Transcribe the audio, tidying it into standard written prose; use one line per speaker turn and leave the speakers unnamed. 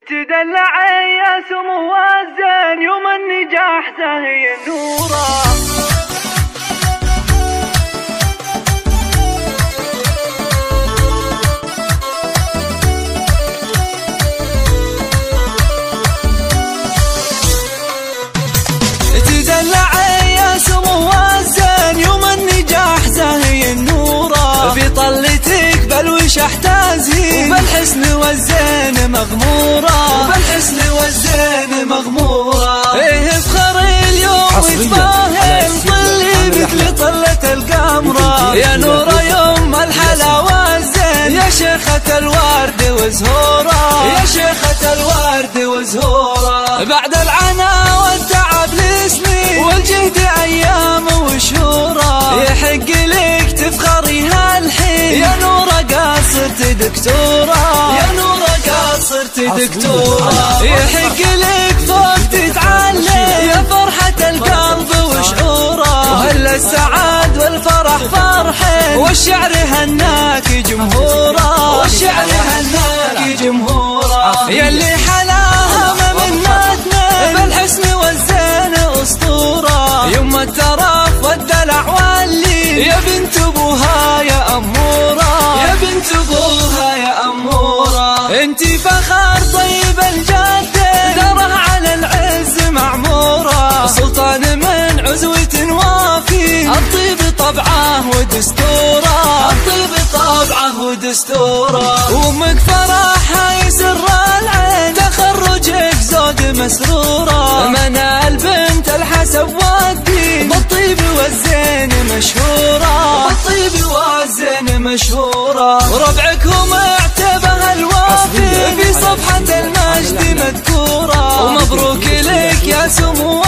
تدلعي يا سمو الزين يوم النجاح زاهي النوره.
تدلعي يا سمو الزين يوم النجاح زاهي النوره، في طلتك بلوش احتازي وبالحسن والزين مغموره، وبالحسن والزين مغموره. ايه افخر اليوم وتفاهم طلي مثل طلة القمره، يا نوره يوم الحلا والزين يا شيخة الورد وزهوره، يا شيخة الورد وزهوره. بعد العنا والتعب لسنين والجهد ايام وشهوره، يحق لك تفخري هالحين يا نوره قاصرت دكتوره، يا نوره قاصرت دكتوره. يحق لك فوق تتعلم يا فرحة القلب وشعوره، وهل السعاد والفرح فرحين والشعر هناك جمهوره، والشعر هناك جمهوره. يلي حلاها ما من نادمه بالحسن والزين اسطوره، يوم الترف والدلع واللي يا بنت ابوها يا اموره، يا بنت ابوها يا اموره. انتي فخر طيب الجده دره على العز معموره، سلطان من عزوة وافي الطيب طبعه ودستوره، الطيب طبعه ودستوره. وامك فرحها يسر العين تخرجك زود مسروره، من البنت الحسب والدين بالطيب والزين مشهوره، بالطيب والزين مشهوره. وربعكم اعتبها الوافي في صفحة المجد مذكوره، ومبروك لك يا سمو